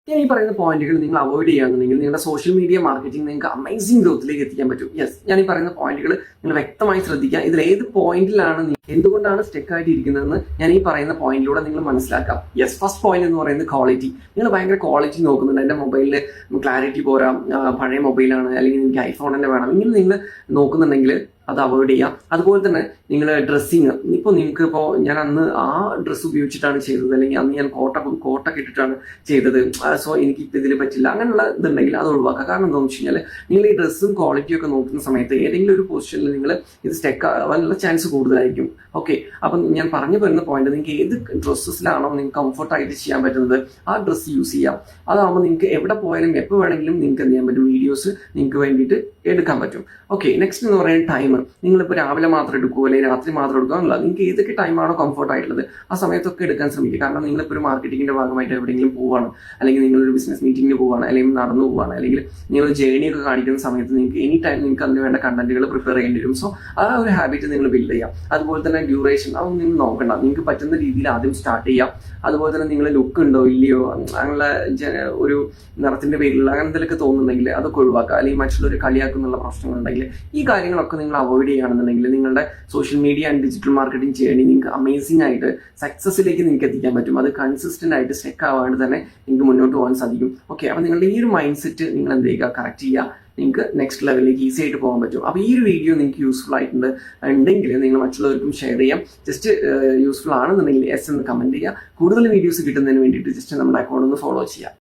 ഞാൻ ഈ പറയുന്ന പോയിന്റുകൾ നിങ്ങൾ അവോയ്ഡ് ചെയ്യുകയാണെന്നുണ്ടെങ്കിൽ നിങ്ങളുടെ സോഷ്യൽ മീഡിയ മാർക്കറ്റിംഗ് നിങ്ങൾക്ക് അമേസിംഗ് ഗ്രോത്തിലേക്ക് എത്തിക്കാൻ പറ്റും. യെസ്, ഞാൻ ഈ പറയുന്ന പോയിന്റുകൾ നിങ്ങൾ വ്യക്തമായി ശ്രദ്ധിക്കുക. ഇതിൽ ഏത് പോയിന്റിലാണ് എന്തുകൊണ്ടാണ് സ്റ്റെക്ക് ആയിട്ട് ഇരിക്കുന്നതെന്ന് ഞാൻ ഈ പറയുന്ന പോയിന്റിലൂടെ നിങ്ങൾ മനസ്സിലാക്കാം. യെസ്, ഫസ്റ്റ് പോയിന്റ് എന്ന് പറയുന്നത് ക്വാളിറ്റി. നിങ്ങൾ ഭയങ്കര ക്വാളിറ്റി നോക്കുന്നുണ്ട്. എൻ്റെ മൊബൈലിൽ ക്ലാരിറ്റി പോരാ, പഴയ മൊബൈലാണ്, അല്ലെങ്കിൽ എനിക്ക് ഐഫോൺ തന്നെ വേണം, ഇങ്ങനെ നിങ്ങൾ നോക്കുന്നുണ്ടെങ്കിൽ അത് അവോയ്ഡ് ചെയ്യാം. അതുപോലെ തന്നെ നിങ്ങൾ ഡ്രസ്സിങ്, ഇപ്പോൾ ഞാൻ അന്ന് ആ ഡ്രസ്സ് ഉപയോഗിച്ചിട്ടാണ് ചെയ്തത്, അല്ലെങ്കിൽ അന്ന് ഞാൻ കോട്ടൊക്കെ ഇട്ടിട്ടാണ് ചെയ്തത്, സോ എനിക്കിപ്പോൾ ഇതിൽ പറ്റില്ല, അങ്ങനെയുള്ള ഇതുണ്ടെങ്കിൽ അത് ഒഴിവാക്കുക. കാരണം എന്താണെന്ന് വെച്ച് കഴിഞ്ഞാൽ നിങ്ങൾ ഈ ഡ്രസ്സും ക്വാളിറ്റിയും ഒക്കെ നോക്കുന്ന സമയത്ത് ഏതെങ്കിലും ഒരു പൊസിഷനിൽ നിങ്ങൾ ഇത് സ്റ്റെക്ക് ആവാനുള്ള ചാൻസ് കൂടുതലായിരിക്കും. ഓക്കെ, അപ്പം ഞാൻ പറഞ്ഞു വരുന്ന പോയിന്റ്, നിങ്ങൾക്ക് ഏത് ഡ്രസ്സസിലാണോ നിങ്ങൾക്ക് കംഫർട്ടായിട്ട് ചെയ്യാൻ പറ്റുന്നത് ആ ഡ്രസ്സ് യൂസ് ചെയ്യാം. അതാകുമ്പോൾ നിങ്ങൾക്ക് എവിടെ പോയാലും എപ്പോൾ വേണമെങ്കിലും നിങ്ങൾക്ക് എന്ത് ചെയ്യാൻ പറ്റും, വീഡിയോസ് നിങ്ങൾക്ക് വേണ്ടിയിട്ട് എടുക്കാൻ പറ്റും. ഓക്കെ, നെക്സ്റ്റ് എന്ന് പറയുന്നത് ടൈം. നിങ്ങളിപ്പോൾ രാവിലെ മാത്രം എടുക്കുമോ അല്ലെങ്കിൽ രാത്രി മാത്രം എടുക്കുക എന്നുള്ള, നിങ്ങൾക്ക് ഏതൊക്കെ ടൈമാണോ കംഫർട്ട് ആയിട്ടുള്ളത് ആ സമയത്തൊക്കെ എടുക്കാൻ ശ്രമിക്കുക. കാരണം നിങ്ങളിപ്പോൾ ഒരു മാർക്കറ്റിങ്ങിന്റെ ഭാഗമായിട്ട് എവിടെയെങ്കിലും പോവുകയാണ്, അല്ലെങ്കിൽ നിങ്ങളൊരു ബിസിനസ് മീറ്റിങ്ങിന് പോവുകയാണ്, അല്ലെങ്കിൽ നടന്നു പോവുകയാണ്, അല്ലെങ്കിൽ നിങ്ങൾ ജേണിയൊക്കെ കാണിക്കുന്ന സമയത്ത് നിങ്ങൾക്ക് എനി ടൈം നിങ്ങൾക്ക് അതിന് വേണ്ട കണ്ടന്റുകൾ പ്രിപ്പയർ ചെയ്യേണ്ടി വരും. സോ ആ ഒരു ഹാബിറ്റ് നിങ്ങൾ ബിൽഡ് ചെയ്യാം. അതുപോലെ തന്നെ ഡ്യൂറേഷൻ അതൊന്നും നിങ്ങൾ നോക്കണ്ട, നിങ്ങൾക്ക് പറ്റുന്ന രീതിയിൽ ആദ്യം സ്റ്റാർട്ട് ചെയ്യാം. അതുപോലെ തന്നെ നിങ്ങൾ ലുക്ക് ഉണ്ടോ ഇല്ലയോ, അങ്ങനെയുള്ള ഒരു നിറത്തിന്റെ പേരിലുള്ള അങ്ങനെ എന്തെങ്കിലുമൊക്കെ തോന്നുന്നുണ്ടെങ്കിൽ അതൊക്കെ ഒഴിവാക്കുക. അല്ലെങ്കിൽ മറ്റുള്ളവർ കളിയാക്കുന്നുള്ള പ്രശ്നങ്ങളുണ്ടെങ്കിൽ ഈ കാര്യങ്ങളൊക്കെ നിങ്ങൾ അവോയ്ഡ് ചെയ്യുകയാണെന്നുണ്ടെങ്കിൽ നിങ്ങളുടെ social media and digital marketing journey നിങ്ങൾക്ക് അമേസിംഗ് ആയിട്ട് സക്സസിലേക്ക് നിങ്ങൾക്ക് എത്തിക്കാൻ പറ്റും. അത് കൺസിസ്റ്റന്റ് ആയിട്ട് സ്റ്റെക്ക് ആവാണ്ട് തന്നെ നിങ്ങൾക്ക് മുന്നോട്ട് പോകാൻ സാധിക്കും. ഓക്കെ, അപ്പോൾ നിങ്ങളുടെ ഈ ഒരു മൈൻഡ് സെറ്റ് നിങ്ങൾ എന്ത് ചെയ്യുക, കറക്റ്റ് ചെയ്യുക, നിങ്ങൾക്ക് നെക്സ്റ്റ് ലെവലിലേക്ക് ഈസി ആയിട്ട് പോകാൻ പറ്റും. അപ്പോൾ ഈ ഒരു വീഡിയോ നിങ്ങൾക്ക് യൂസ്ഫുൾ ഉണ്ടെങ്കിൽ നിങ്ങൾ മറ്റുള്ളവർക്കും ഷെയർ ചെയ്യാം. ജസ്റ്റ് യൂസ്ഫുൾ ആണെന്നുണ്ടെങ്കിൽ എസ് എന്ന് കമന്റ് ചെയ്യുക. കൂടുതൽ വീഡിയോസ് കിട്ടുന്നതിന് വേണ്ടിയിട്ട് ജസ്റ്റ് നമ്മുടെ അക്കൗണ്ട് ഒന്ന് ഫോളോ ചെയ്യുക.